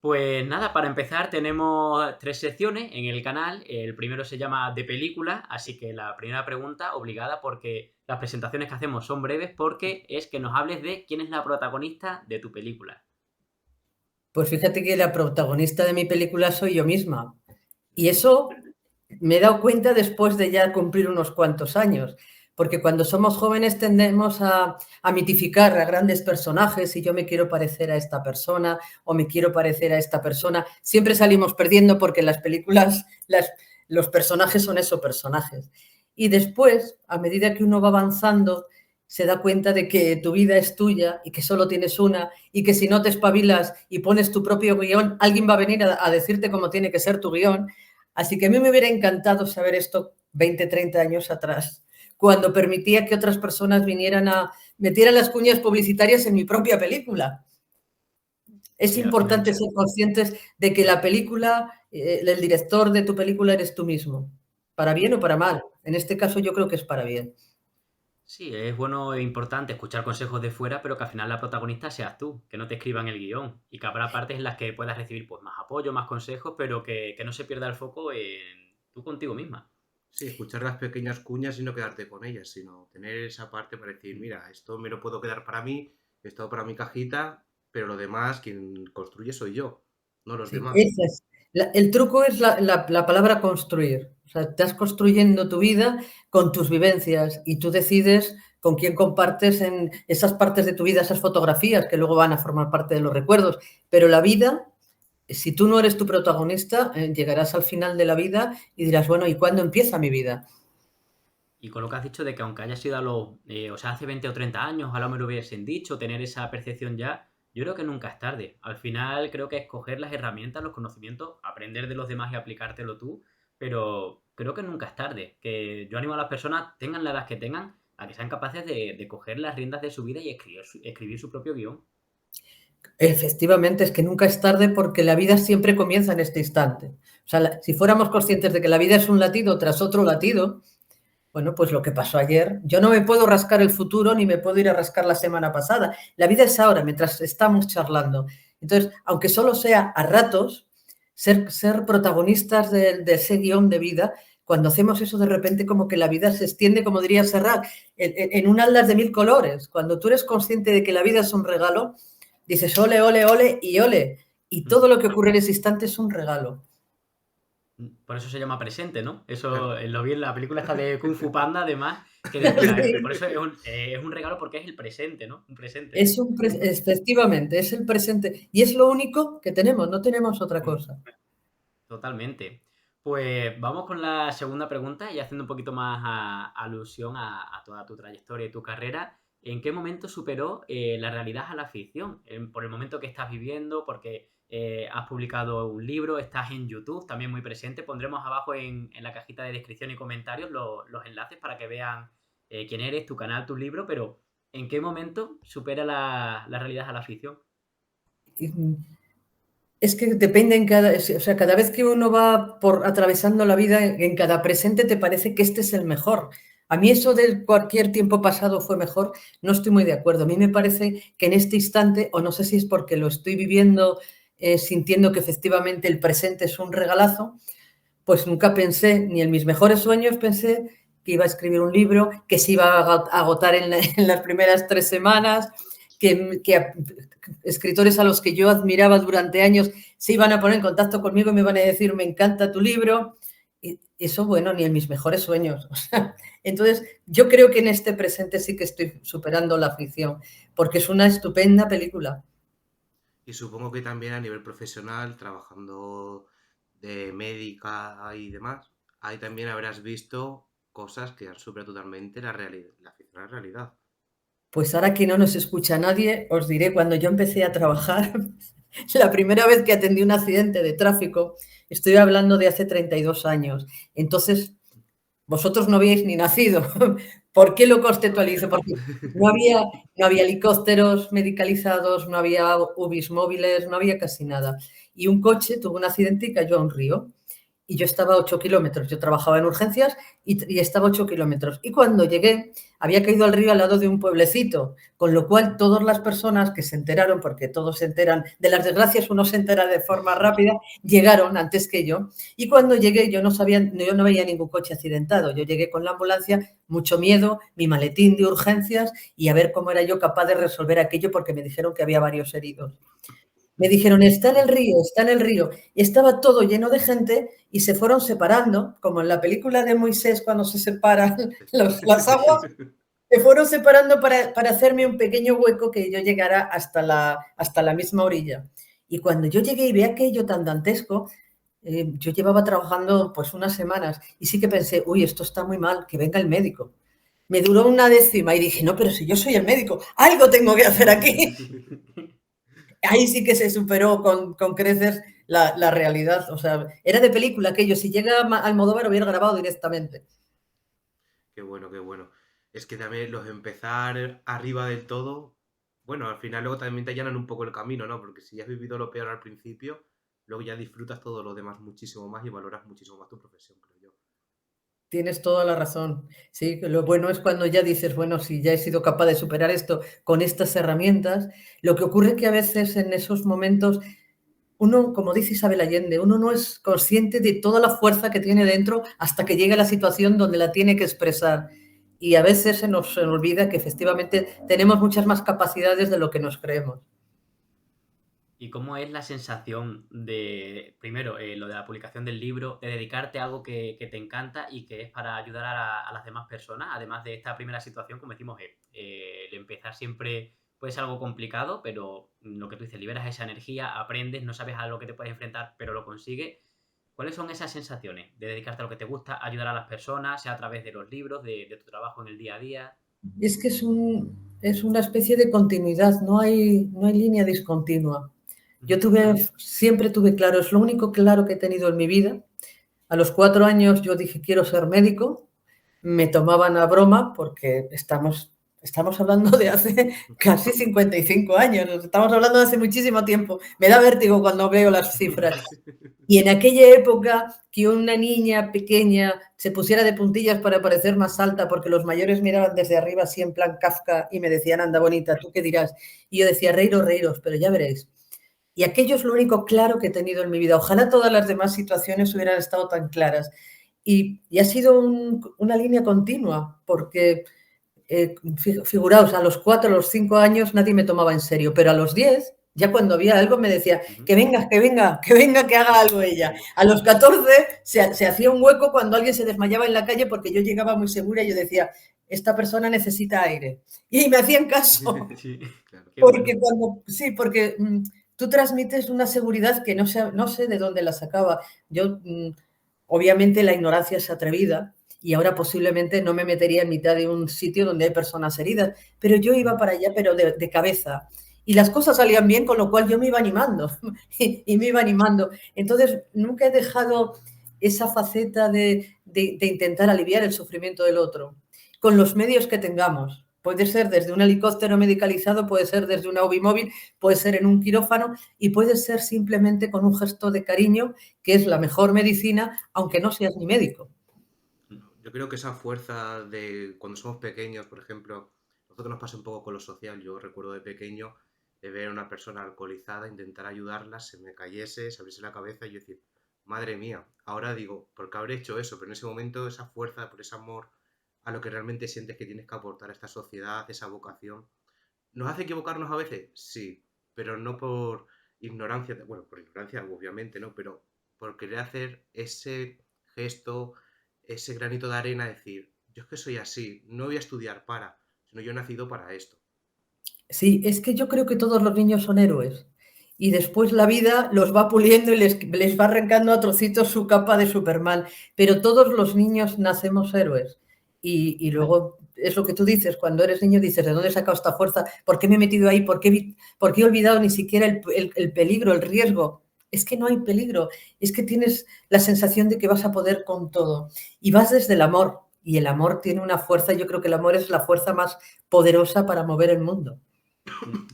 Pues nada, para empezar tenemos 3 secciones en el canal. El primero se llama de película, así que la primera pregunta obligada, porque las presentaciones que hacemos son breves, porque es que nos hables de quién es la protagonista de tu película. Pues fíjate que la protagonista de mi película soy yo misma. Y eso me he dado cuenta después de ya cumplir unos cuantos años, porque cuando somos jóvenes tendemos a mitificar a grandes personajes y yo me quiero parecer a esta persona o me quiero parecer a esta persona. Siempre salimos perdiendo porque en las películas los personajes son esos personajes. Y después, a medida que uno va avanzando, se da cuenta de que tu vida es tuya y que solo tienes una y que si no te espabilas y pones tu propio guión, alguien va a venir a decirte cómo tiene que ser tu guión. Así que a mí me hubiera encantado saber esto 20, 30 años atrás, cuando permitía que otras personas vinieran a meter las cuñas publicitarias en mi propia película. Es Sí, al final. importante ser conscientes de que la película, el director de tu película eres tú mismo, para bien o para mal. En este caso yo creo que es para bien. Sí, es bueno e importante escuchar consejos de fuera, pero que al final la protagonista seas tú, que no te escriban el guión y que habrá partes en las que puedas recibir pues más apoyo, más consejos, pero que no se pierda el foco en tú contigo misma. Sí, escuchar las pequeñas cuñas y no quedarte con ellas, sino tener esa parte para decir, mira, esto me lo puedo quedar para mí, esto para mi cajita, pero lo demás, quien construye soy yo, no los Sí, demás. esa es. El truco es la palabra construir. O sea, estás construyendo tu vida con tus vivencias y tú decides con quién compartes en esas partes de tu vida, esas fotografías que luego van a formar parte de los recuerdos. Pero la vida, si tú no eres tu protagonista, llegarás al final de la vida y dirás, bueno, ¿y cuándo empieza mi vida? Y con lo que has dicho de que aunque haya sido a los, o sea, hace 20 o 30 años, ojalá me lo hubiesen dicho, tener esa percepción ya, yo creo que nunca es tarde. Al final creo que escoger las herramientas, los conocimientos, aprender de los demás y aplicártelo tú, pero creo que nunca es tarde. Que yo animo a las personas, tengan la edad que tengan, a que sean capaces de coger las riendas de su vida y escribir su propio guión. Efectivamente, es que nunca es tarde porque la vida siempre comienza en este instante. O sea, si fuéramos conscientes de que la vida es un latido tras otro latido, bueno, pues lo que pasó ayer, yo no me puedo rascar el futuro ni me puedo ir a rascar la semana pasada. La vida es ahora, mientras estamos charlando. Entonces, aunque solo sea a ratos, ser protagonistas de ese guión de vida, cuando hacemos eso de repente como que la vida se extiende, como diría Serrat, en un atlas de mil colores. Cuando tú eres consciente de que la vida es un regalo, dices ole, ole, ole y ole. Y todo lo que ocurre en ese instante es un regalo. Por eso se llama presente, ¿no? Eso Claro. lo vi en la película esta de Kung Fu Panda, además, que decía, por eso es un regalo porque es el presente, ¿no? Un presente. Efectivamente, es el presente y es lo único que tenemos, no tenemos otra cosa. Totalmente. Pues vamos con la segunda pregunta y haciendo un poquito más alusión a toda tu trayectoria y tu carrera. ¿En qué momento superó la realidad a la ficción? Por el momento que estás viviendo, porque has publicado un libro, estás en YouTube, también muy presente. Pondremos abajo en la cajita de descripción y comentarios los enlaces para que vean quién eres, tu canal, tu libro, pero ¿en qué momento supera la realidad a la ficción? Es que depende o sea, cada vez que uno va por atravesando la vida, en cada presente te parece que este es el mejor. A mí eso de cualquier tiempo pasado fue mejor, no estoy muy de acuerdo. A mí me parece que en este instante, o no sé si es porque lo estoy viviendo, sintiendo que efectivamente el presente es un regalazo, pues nunca pensé, ni en mis mejores sueños pensé que iba a escribir un libro, que se iba a agotar en las primeras 3 semanas, que escritores a los que yo admiraba durante años se iban a poner en contacto conmigo y me iban a decir, me encanta tu libro. Y eso, bueno, ni en mis mejores sueños. O sea, entonces, yo creo que en este presente sí que estoy superando la ficción, porque es una estupenda película. Y supongo que también a nivel profesional, trabajando de médica y demás, ahí también habrás visto cosas que han superado totalmente la realidad, la ficción a la realidad. Pues ahora que no nos escucha nadie, os diré, cuando yo empecé a trabajar, la primera vez que atendí un accidente de tráfico, estoy hablando de hace 32 años. Entonces, vosotros no habíais ni nacido. ¿Por qué lo conceptualizo? Porque no había, no había helicópteros medicalizados, no había UBIs móviles, no había casi nada. Y un coche tuvo un accidente y cayó a un río. y yo estaba a 8 kilómetros. Yo trabajaba en urgencias y estaba a 8 kilómetros. Y cuando llegué, había caído al río al lado de un pueblecito, con lo cual todas las personas que se enteraron, porque todos se enteran de las desgracias, uno se entera de forma rápida, llegaron antes que yo. Y cuando llegué, yo no veía ningún coche accidentado. Yo llegué con la ambulancia, mucho miedo, mi maletín de urgencias y a ver cómo era yo capaz de resolver aquello, porque me dijeron que había varios heridos. Me dijeron, está en el río, está en el río. Y estaba todo lleno de gente y se fueron separando, como en la película de Moisés cuando se separan las aguas, se fueron separando para hacerme un pequeño hueco que yo llegara hasta la misma orilla. Y cuando yo llegué y vi aquello tan dantesco, yo llevaba trabajando pues unas semanas y sí que pensé, uy, esto está muy mal, que venga el médico. Me duró una décima y dije, no, pero si yo soy el médico, algo tengo que hacer aquí. Ahí sí que se superó con creces la realidad. O sea, era de película aquello. Si llega Almodóvar hubiera grabado directamente. Qué bueno, qué bueno. Es que también los empezar arriba del todo, bueno, al final luego también te allanan un poco el camino, ¿no? Porque si ya has vivido lo peor al principio, luego ya disfrutas todo lo demás muchísimo más y valoras muchísimo más tu profesión, creo yo. Tienes toda la razón. Sí, lo bueno es cuando ya dices, bueno, si ya he sido capaz de superar esto con estas herramientas, lo que ocurre que a veces en esos momentos uno, como dice Isabel Allende, uno no es consciente de toda la fuerza que tiene dentro hasta que llega a la situación donde la tiene que expresar. Y a veces se nos olvida que efectivamente tenemos muchas más capacidades de lo que nos creemos. ¿Y cómo es la sensación de, primero, lo de la publicación del libro, de dedicarte a algo que te encanta y que es para ayudar a las demás personas? Además de esta primera situación, como decimos, el empezar siempre puede ser algo complicado, pero lo que tú dices, liberas esa energía, aprendes, no sabes a lo que te puedes enfrentar, pero lo consigues. ¿Cuáles son esas sensaciones de dedicarte a lo que te gusta, ayudar a las personas, sea a través de los libros, de tu trabajo en el día a día? Es que es una especie de continuidad, no hay línea discontinua. Yo Ujú. siempre tuve claro, es lo único claro que he tenido en mi vida. A los 4 años yo dije, quiero ser médico. Me tomaban a broma porque estamos hablando de hace casi 55 años, estamos hablando de hace muchísimo tiempo. Me da vértigo cuando veo las cifras. Y en aquella época que una niña pequeña se pusiera de puntillas para parecer más alta porque los mayores miraban desde arriba así en plan Kafka y me decían, anda bonita, ¿tú qué dirás? Y yo decía, reíros, reíros, pero ya veréis. Y aquello es lo único claro que he tenido en mi vida. Ojalá todas las demás situaciones hubieran estado tan claras. Y ha sido una línea continua, porque figuraos, a los 4, a los 5 años nadie me tomaba en serio, pero a los 10, ya cuando había algo me decía, Ujú. que venga, que venga, que venga, que haga algo ella. A los 14 se hacía un hueco cuando alguien se desmayaba en la calle porque yo llegaba muy segura y yo decía, esta persona necesita aire. Y me hacían caso. Sí, Claro. qué bueno. Porque sí, porque tú transmites una seguridad que no sé de dónde la sacaba. Yo, obviamente, la ignorancia es atrevida y ahora posiblemente no me metería en mitad de un sitio donde hay personas heridas, pero yo iba para allá, pero de cabeza. Y las cosas salían bien, con lo cual yo me iba animando y me iba animando. Entonces, nunca he dejado esa faceta de intentar aliviar el sufrimiento del otro, con los medios que tengamos. Puede ser desde un helicóptero medicalizado, puede ser desde una UBI móvil, puede ser en un quirófano y puede ser simplemente con un gesto de cariño, que es la mejor medicina, aunque no seas ni médico. Yo creo que esa fuerza de cuando somos pequeños, por ejemplo, nosotros nos pasa un poco con lo social. Yo recuerdo de pequeño de ver a una persona alcoholizada, intentar ayudarla, se me cayese, se abriese la cabeza y yo decir, madre mía, ahora digo, ¿por qué habré hecho eso? Pero en ese momento esa fuerza, por ese amor a lo que realmente sientes que tienes que aportar a esta sociedad, esa vocación, ¿nos hace equivocarnos a veces? Sí, pero no por ignorancia, bueno, por ignorancia obviamente, ¿no? Pero por querer hacer ese gesto, ese granito de arena, decir, yo es que soy así, no voy a estudiar para, sino yo he nacido para esto. Sí, es que yo creo que todos los niños son héroes y después la vida los va puliendo y les va arrancando a trocitos su capa de Superman, pero todos los niños nacemos héroes y luego es lo que tú dices, cuando eres niño dices, ¿de dónde he sacado esta fuerza? ¿Por qué me he metido ahí? ¿Por qué he olvidado ni siquiera el peligro, el riesgo? Es que no hay peligro, es que tienes la sensación de que vas a poder con todo y vas desde el amor y el amor tiene una fuerza, yo creo que el amor es la fuerza más poderosa para mover el mundo.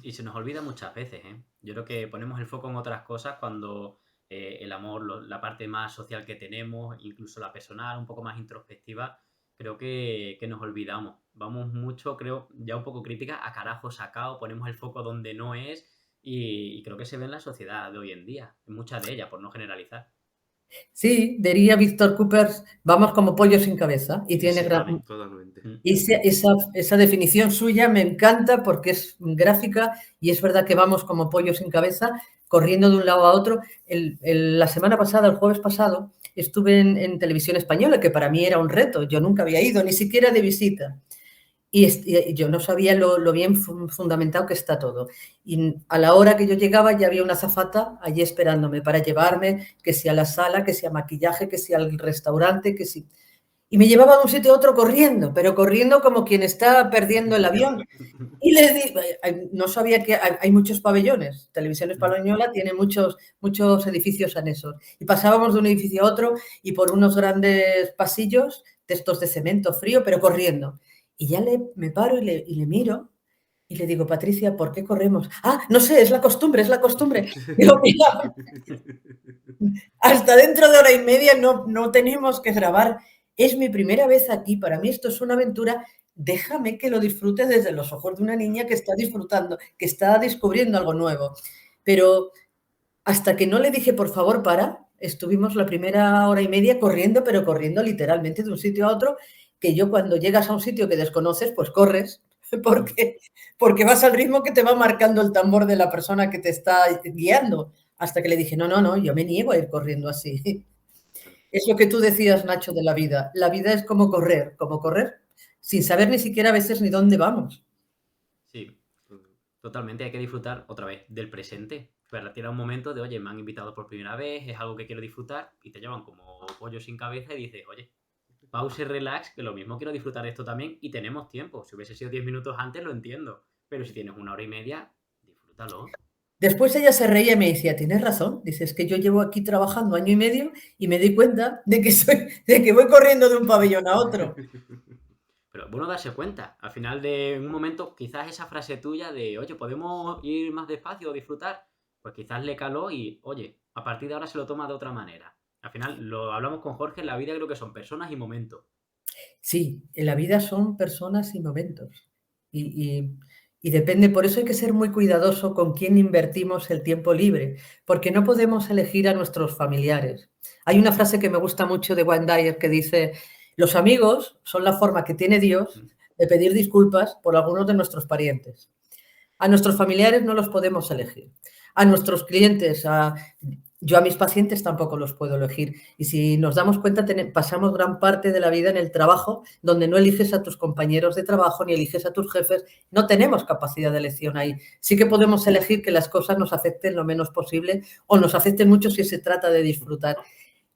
Y se nos olvida muchas veces, ¿eh? Yo creo que ponemos el foco en otras cosas cuando el amor, la parte más social que tenemos, incluso la personal, un poco más introspectiva, creo que nos olvidamos. Vamos mucho, creo, ya un poco crítica, a carajo sacado, ponemos el foco donde no es y creo que se ve en la sociedad de hoy en día, en muchas de ellas, por no generalizar. Sí, diría Víctor Cooper, vamos como pollo sin cabeza y Sí, tiene sí, gran, Totalmente. mm, esa definición suya me encanta porque es gráfica y es verdad que vamos como pollo sin cabeza, corriendo de un lado a otro. La semana pasada, el jueves pasado, estuve en Televisión Española, que para mí era un reto. Yo nunca había ido, ni siquiera de visita. Y yo no sabía lo bien fundamentado que está todo. Y a la hora que yo llegaba ya había una azafata allí esperándome para llevarme, que si a la sala, que si a maquillaje, que si al restaurante, que si... Y me llevaba de un sitio a otro corriendo, pero corriendo como quien está perdiendo el avión. Y le di, no sabía que hay muchos pabellones. Televisión Española tiene muchos edificios anexos. Y pasábamos de un edificio a otro y por unos grandes pasillos, de estos de cemento frío, pero corriendo. Y ya me paro y le miro y le digo, Patricia, ¿por qué corremos? Ah, no sé, es la costumbre, es la costumbre. Digo, mira, hasta dentro de hora y media no tenemos que grabar. Es mi primera vez aquí, para mí esto es una aventura. Déjame que lo disfrute desde los ojos de una niña que está disfrutando, que está descubriendo algo nuevo. Pero hasta que no le dije, por favor, para, estuvimos la primera hora y media corriendo, pero corriendo literalmente de un sitio a otro, que yo cuando llegas a un sitio que desconoces, pues corres, porque vas al ritmo que te va marcando el tambor de la persona que te está guiando. Hasta que le dije, no, yo me niego a ir corriendo así. Es lo que tú decías, Nacho, de la vida. La vida es como correr, sin saber ni siquiera a veces ni dónde vamos. Sí, totalmente, hay que disfrutar otra vez del presente. Pero tiene un momento de, oye, me han invitado por primera vez, es algo que quiero disfrutar y te llevan como pollo sin cabeza y dices, oye, pause, relax, que lo mismo quiero disfrutar de esto también y tenemos tiempo. Si hubiese sido 10 minutos antes lo entiendo, pero si tienes una hora y media, disfrútalo. Después ella se reía y me decía, tienes razón, dices que yo llevo aquí trabajando año y medio y me di cuenta de que voy corriendo de un pabellón a otro. Pero bueno darse cuenta, al final de un momento, quizás esa frase tuya de, oye, ¿podemos ir más despacio o disfrutar? Pues quizás le caló y, oye, a partir de ahora se lo toma de otra manera. Al final, lo hablamos con Jorge, en la vida creo que son personas y momentos. Sí, en la vida son personas y momentos. Y, y- y depende, por eso hay que ser muy cuidadoso con quién invertimos el tiempo libre, porque no podemos elegir a nuestros familiares. Hay una frase que me gusta mucho de Wayne Dyer que dice, los amigos son la forma que tiene Dios de pedir disculpas por algunos de nuestros parientes. A nuestros familiares no los podemos elegir. A nuestros clientes, yo a mis pacientes tampoco los puedo elegir. Y si nos damos cuenta, pasamos gran parte de la vida en el trabajo, donde no eliges a tus compañeros de trabajo ni eliges a tus jefes. No tenemos capacidad de elección ahí. Sí que podemos elegir que las cosas nos afecten lo menos posible o nos afecten mucho si se trata de disfrutar.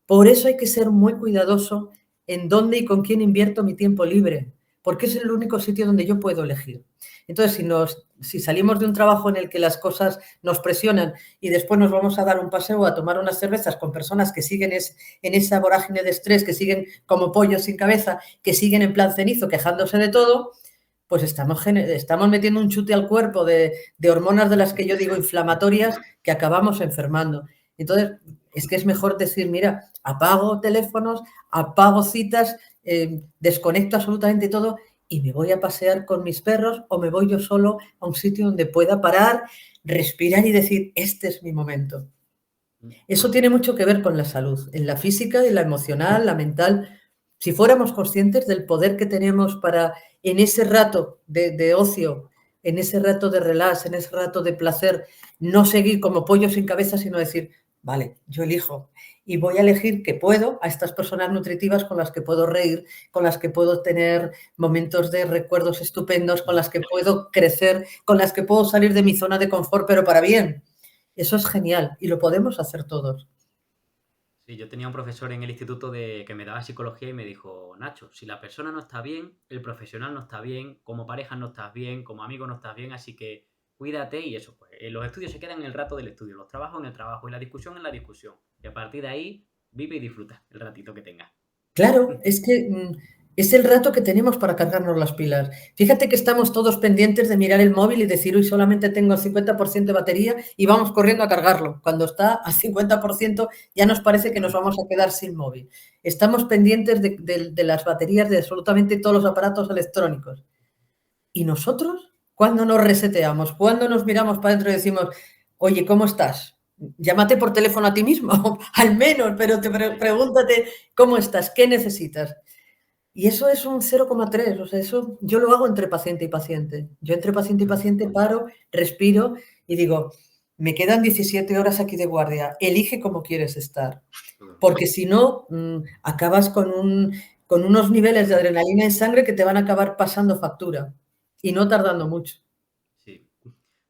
Por eso hay que ser muy cuidadoso en dónde y con quién invierto mi tiempo libre, porque es el único sitio donde yo puedo elegir. Entonces, si salimos de un trabajo en el que las cosas nos presionan y después nos vamos a dar un paseo, a tomar unas cervezas con personas que siguen en esa vorágine de estrés, que siguen como pollos sin cabeza, que siguen en plan cenizo, quejándose de todo, pues estamos metiendo un chute al cuerpo de hormonas de las que yo digo inflamatorias que acabamos enfermando. Entonces, es que es mejor decir, mira, apago teléfonos, apago citas, desconecto absolutamente todo y me voy a pasear con mis perros o me voy yo solo a un sitio donde pueda parar, respirar y decir, este es mi momento. Eso tiene mucho que ver con la salud, en la física, en la emocional, la mental. Si fuéramos conscientes del poder que tenemos para, en ese rato de ocio, en ese rato de relax, en ese rato de placer, no seguir como pollo sin cabeza, sino decir, vale, yo elijo y voy a elegir que puedo a estas personas nutritivas con las que puedo reír, con las que puedo tener momentos de recuerdos estupendos, con las que puedo crecer, con las que puedo salir de mi zona de confort, pero para bien. Eso es genial y lo podemos hacer todos. Sí, yo tenía un profesor en el instituto que me daba psicología y me dijo, Nacho, si la persona no está bien, el profesional no está bien, como pareja no estás bien, como amigo no estás bien, así que cuídate y eso, pues los estudios se quedan en el rato del estudio, los trabajos en el trabajo y la discusión en la discusión. Y a partir de ahí, vive y disfruta el ratito que tengas. Claro, es que Es el rato que tenemos para cargarnos las pilas. Fíjate que estamos todos pendientes de mirar el móvil y decir, uy, solamente tengo el 50% de batería y vamos corriendo a cargarlo. Cuando está al 50% ya nos parece que nos vamos a quedar sin móvil. Estamos pendientes de las baterías de absolutamente todos los aparatos electrónicos. ¿Y nosotros? ¿Cuándo nos reseteamos? ¿Cuándo nos miramos para adentro y decimos, oye, ¿cómo estás? Llámate por teléfono a ti mismo, al menos, pero pregúntate, ¿cómo estás? ¿Qué necesitas? Y eso es un 0,3, o sea, eso yo lo hago entre paciente y paciente. Yo entre paciente y paciente paro, respiro y digo, me quedan 17 horas aquí de guardia, elige cómo quieres estar. Porque si no, acabas con unos niveles de adrenalina en sangre que te van a acabar pasando factura y no tardando mucho. Sí.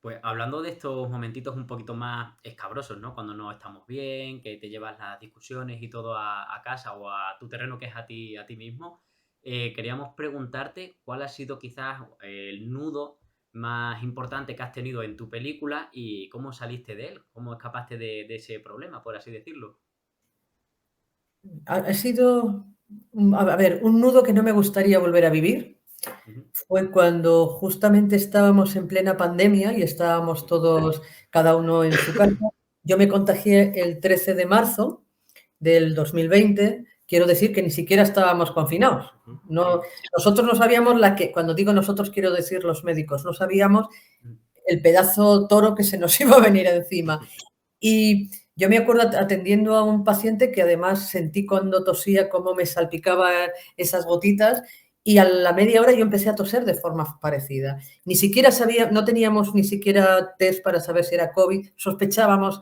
Pues hablando de estos momentitos un poquito más escabrosos, ¿no? Cuando no estamos bien, que te llevas las discusiones y todo a casa o a tu terreno que es a ti mismo, queríamos preguntarte cuál ha sido quizás el nudo más importante que has tenido en tu película y cómo saliste de él, cómo escapaste de ese problema, por así decirlo. Ha sido, a ver, un nudo que no me gustaría volver a vivir. Ujú. Fue cuando justamente estábamos en plena pandemia y estábamos todos, cada uno en su casa. Yo me contagié el 13 de marzo del 2020. Quiero decir que ni siquiera estábamos confinados. No, nosotros no sabíamos cuando digo nosotros quiero decir los médicos, no sabíamos el pedazo toro que se nos iba a venir encima. Y yo me acuerdo atendiendo a un paciente que además sentí cuando tosía cómo me salpicaba esas gotitas y a la media hora yo empecé a toser de forma parecida. Ni siquiera sabía, no teníamos ni siquiera test para saber si era COVID, sospechábamos,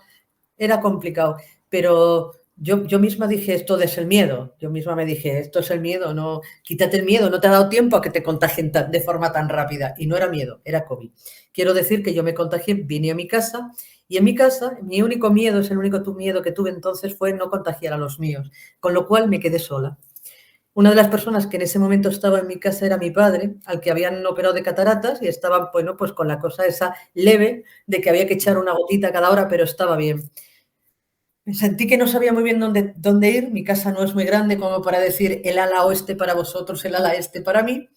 era complicado, pero yo misma dije, esto es el miedo. Yo misma me dije, esto es el miedo, no, quítate el miedo, no te ha dado tiempo a que te contagien de forma tan rápida. Y no era miedo, era COVID. Quiero decir que yo me contagié, vine a mi casa y en mi casa mi único miedo, es el único miedo que tuve entonces fue no contagiar a los míos, con lo cual me quedé sola. Una de las personas que en ese momento estaba en mi casa era mi padre, al que habían operado de cataratas y estaba, bueno, pues con la cosa esa leve de que había que echar una gotita cada hora, pero estaba bien. Sentí que no sabía muy bien dónde ir. Mi casa no es muy grande como para decir el ala oeste para vosotros, el ala este para mí.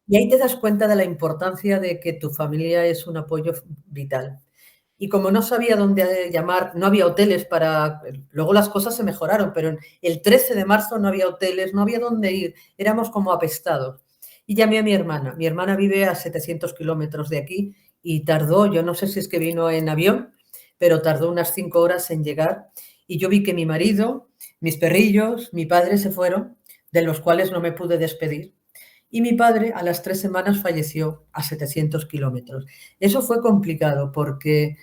Y ahí te das cuenta de la importancia de que tu familia es un apoyo vital. Y como no sabía dónde llamar, no había hoteles para... Luego las cosas se mejoraron, pero el 13 de marzo no había hoteles, no había dónde ir. Éramos como apestados. Y llamé a mi hermana. Mi hermana vive a 700 kilómetros de aquí y tardó, yo no sé si es que vino en avión, pero tardó unas 5 horas en llegar. Y yo vi que mi marido, mis perrillos, mi padre se fueron, de los cuales no me pude despedir. Y mi padre a las 3 semanas falleció a 700 kilómetros. Eso fue complicado porque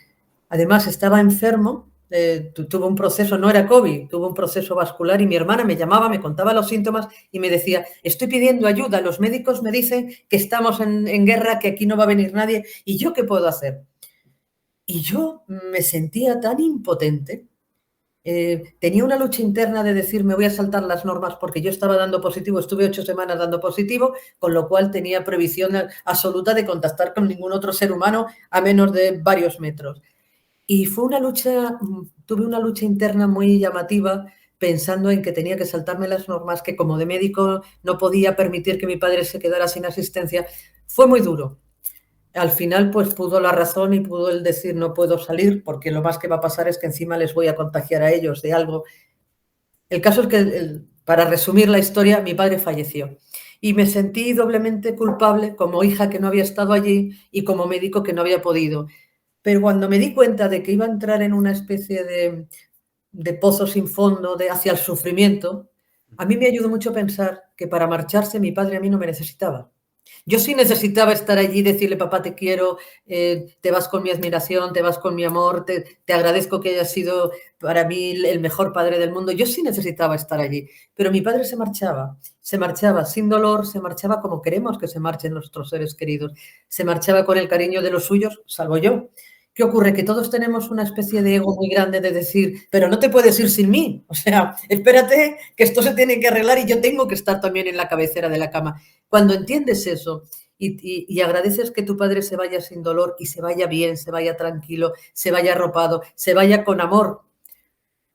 además estaba enfermo, tuvo un proceso, no era COVID, tuvo un proceso vascular y mi hermana me llamaba, me contaba los síntomas y me decía, estoy pidiendo ayuda, los médicos me dicen que estamos en guerra, que aquí no va a venir nadie, ¿y yo qué puedo hacer? Y yo me sentía tan impotente. Tenía una lucha interna de decir, me voy a saltar las normas porque yo estaba dando positivo, estuve 8 semanas dando positivo, con lo cual tenía previsión absoluta de contactar con ningún otro ser humano a menos de varios metros. Y fue una lucha, tuve una lucha interna muy llamativa pensando en que tenía que saltarme las normas, que como de médico no podía permitir que mi padre se quedara sin asistencia. Fue muy duro. Al final, pues pudo la razón y pudo el decir no puedo salir porque lo más que va a pasar es que encima les voy a contagiar a ellos de algo. El caso es que, para resumir la historia, mi padre falleció y me sentí doblemente culpable como hija que no había estado allí y como médico que no había podido. Pero cuando me di cuenta de que iba a entrar en una especie de pozo sin fondo, hacia el sufrimiento, a mí me ayudó mucho pensar que para marcharse mi padre a mí no me necesitaba. Yo sí necesitaba estar allí y decirle, papá, te quiero, te vas con mi admiración, te vas con mi amor, te agradezco que hayas sido para mí el mejor padre del mundo. Yo sí necesitaba estar allí, pero mi padre se marchaba sin dolor, se marchaba como queremos que se marchen nuestros seres queridos, se marchaba con el cariño de los suyos, salvo yo. ¿Qué ocurre? Que todos tenemos una especie de ego muy grande de decir, pero no te puedes ir sin mí. O sea, espérate que esto se tiene que arreglar y yo tengo que estar también en la cabecera de la cama. Cuando entiendes eso y agradeces que tu padre se vaya sin dolor y se vaya bien, se vaya tranquilo, se vaya arropado, se vaya con amor,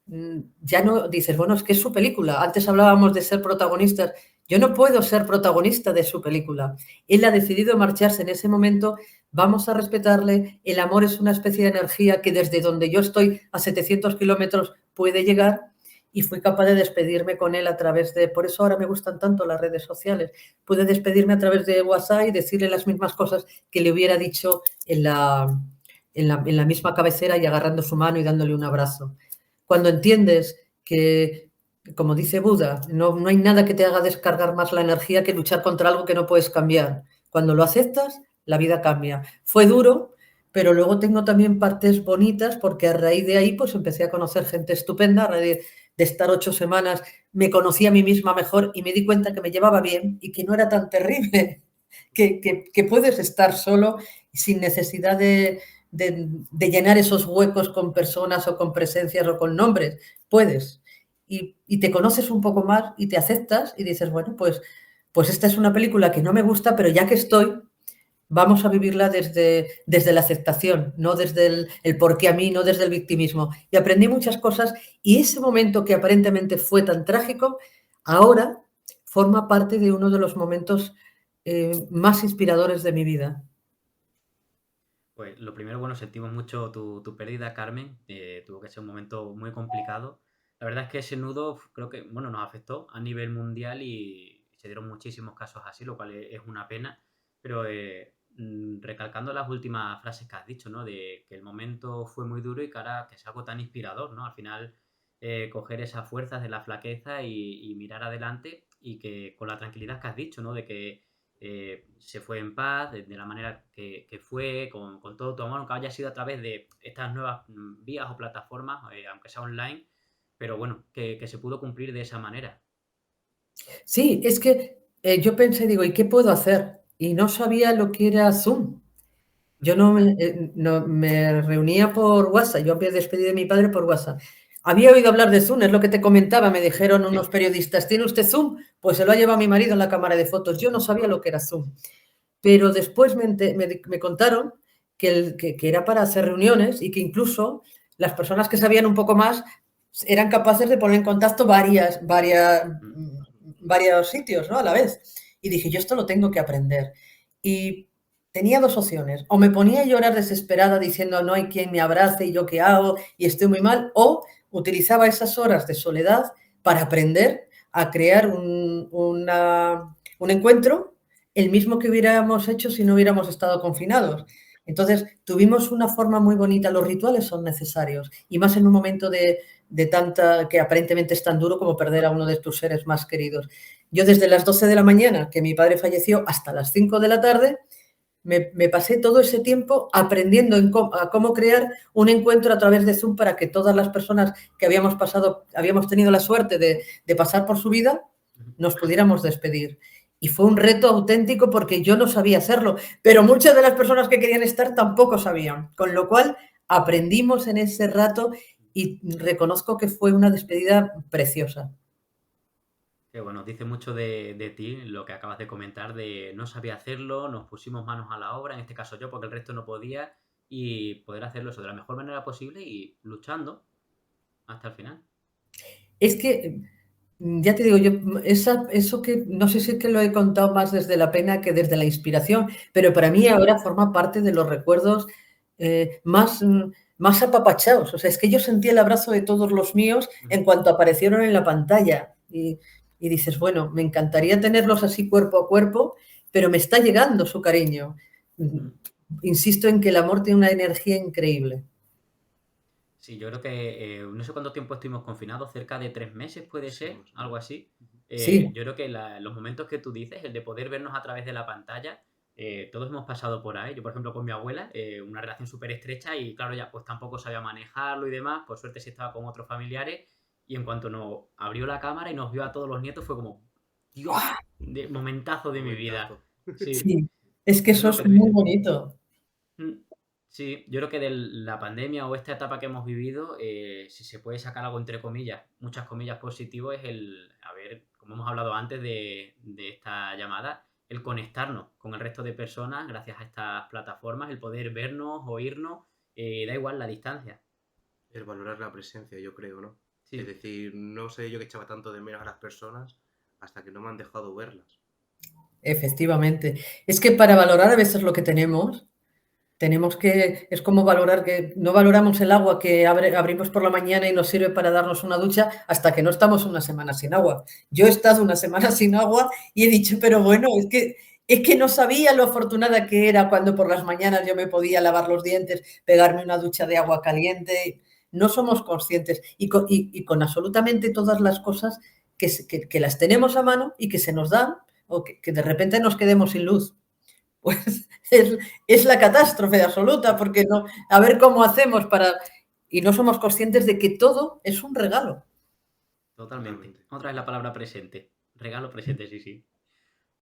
ya no dices, bueno, es que es su película. Antes hablábamos de ser protagonistas. Yo no puedo ser protagonista de su película. Él ha decidido marcharse en ese momento, vamos a respetarle. El amor es una especie de energía que desde donde yo estoy a 700 kilómetros puede llegar y fui capaz de despedirme con él a través de... Por eso ahora me gustan tanto las redes sociales. Pude despedirme a través de WhatsApp y decirle las mismas cosas que le hubiera dicho en la misma cabecera y agarrando su mano y dándole un abrazo. Cuando entiendes que, como dice Buda, no hay nada que te haga descargar más la energía que luchar contra algo que no puedes cambiar. Cuando lo aceptas, la vida cambia. Fue duro, pero luego tengo también partes bonitas porque a raíz de ahí pues empecé a conocer gente estupenda, a raíz de estar 8 semanas me conocí a mí misma mejor y me di cuenta que me llevaba bien y que no era tan terrible, que puedes estar solo sin necesidad de llenar esos huecos con personas o con presencias o con nombres. Puedes. Y te conoces un poco más y te aceptas y dices, bueno, pues esta es una película que no me gusta, pero ya que estoy, vamos a vivirla desde la aceptación, no desde el por qué a mí, no desde el victimismo. Y aprendí muchas cosas y ese momento que aparentemente fue tan trágico, ahora forma parte de uno de los momentos más inspiradores de mi vida. Pues lo primero, bueno, sentimos mucho tu pérdida, Carmen. Tuvo que ser un momento muy complicado. La verdad es que ese nudo creo que, bueno, nos afectó a nivel mundial y se dieron muchísimos casos así, lo cual es una pena. Pero recalcando las últimas frases que has dicho, ¿no? De que el momento fue muy duro y que ahora que es algo tan inspirador, ¿no? Al final, coger esas fuerzas de la flaqueza y mirar adelante y que con la tranquilidad que has dicho, ¿no? De que se fue en paz, de la manera que fue, con todo tu amor, aunque haya sido a través de estas nuevas vías o plataformas, aunque sea online, pero bueno, que se pudo cumplir de esa manera. Sí, es que yo pensé, digo, ¿y qué puedo hacer? Y no sabía lo que era Zoom. Yo no me reunía por WhatsApp, yo había despedido de mi padre por WhatsApp. Había oído hablar de Zoom, es lo que te comentaba, me dijeron unos periodistas, ¿tiene usted Zoom? Pues se lo ha llevado mi marido en la cámara de fotos. Yo no sabía lo que era Zoom. Pero después me contaron que era para hacer reuniones y que incluso las personas que sabían un poco más eran capaces de poner en contacto varios sitios, ¿no? A la vez. Y dije, yo esto lo tengo que aprender. Y tenía dos opciones. O me ponía a llorar desesperada diciendo, no hay quien me abrace y yo qué hago y estoy muy mal. O utilizaba esas horas de soledad para aprender a crear un encuentro, el mismo que hubiéramos hecho si no hubiéramos estado confinados. Entonces, tuvimos una forma muy bonita. Los rituales son necesarios y más en un momento de tanta, que aparentemente es tan duro como perder a uno de tus seres más queridos. Yo desde las 12 de la mañana, que mi padre falleció, hasta las 5 de la tarde, me pasé todo ese tiempo aprendiendo a cómo crear un encuentro a través de Zoom para que todas las personas que habíamos tenido la suerte de pasar por su vida, nos pudiéramos despedir. Y fue un reto auténtico porque yo no sabía hacerlo, pero muchas de las personas que querían estar tampoco sabían, con lo cual aprendimos en ese rato y reconozco que fue una despedida preciosa. Que bueno, dice mucho de ti lo que acabas de comentar, de no sabía hacerlo, nos pusimos manos a la obra, en este caso yo, porque el resto no podía, y poder hacerlo eso de la mejor manera posible y luchando hasta el final. Es que, ya te digo, eso que no sé si es que lo he contado más desde la pena que desde la inspiración, pero para mí ahora forma parte de los recuerdos más apapachados. O sea, es que yo sentí el abrazo de todos los míos en cuanto aparecieron en la pantalla. Y dices, bueno, me encantaría tenerlos así cuerpo a cuerpo, pero me está llegando su cariño. Insisto en que el amor tiene una energía increíble. Sí, yo creo que no sé cuánto tiempo estuvimos confinados, cerca de 3 meses puede Sí, ser, más o algo menos. así. Sí, Yo creo que los momentos que tú dices, el de poder vernos a través de la pantalla, todos hemos pasado por ahí. Yo, por ejemplo, con mi abuela, una relación súper estrecha y claro, ya pues tampoco sabía manejarlo y demás. Por suerte sí estaba con otros familiares y en cuanto nos abrió la cámara y nos vio a todos los nietos fue como, Dios, de momentazo de mi vida. Momentazo. Sí, sí. Es que es eso lo que es tú muy dices. bonito. Mm, Sí, yo creo que de la pandemia o esta etapa que hemos vivido, si se puede sacar algo entre comillas, muchas comillas positivo, es a ver, como hemos hablado antes de esta llamada, el conectarnos con el resto de personas gracias a estas plataformas, el poder vernos, oírnos, da igual la distancia. El valorar la presencia, yo creo, ¿no? Es Sí. decir, no sé yo que echaba tanto de menos a las personas hasta que no me han dejado verlas. Efectivamente. Es que para valorar a veces lo que tenemos que, es como valorar que no valoramos el agua que abrimos por la mañana y nos sirve para darnos una ducha hasta que no estamos una semana sin agua. Yo he estado una semana sin agua y he dicho, pero bueno, es que no sabía lo afortunada que era cuando por las mañanas yo me podía lavar los dientes, pegarme una ducha de agua caliente. No somos conscientes y con absolutamente todas las cosas que las tenemos a mano y que se nos dan o que de repente nos quedemos sin luz. Pues es la catástrofe absoluta, porque no, a ver cómo hacemos para... Y no somos conscientes de que todo es un regalo. Totalmente. Otra vez la palabra presente. Regalo presente, sí, sí.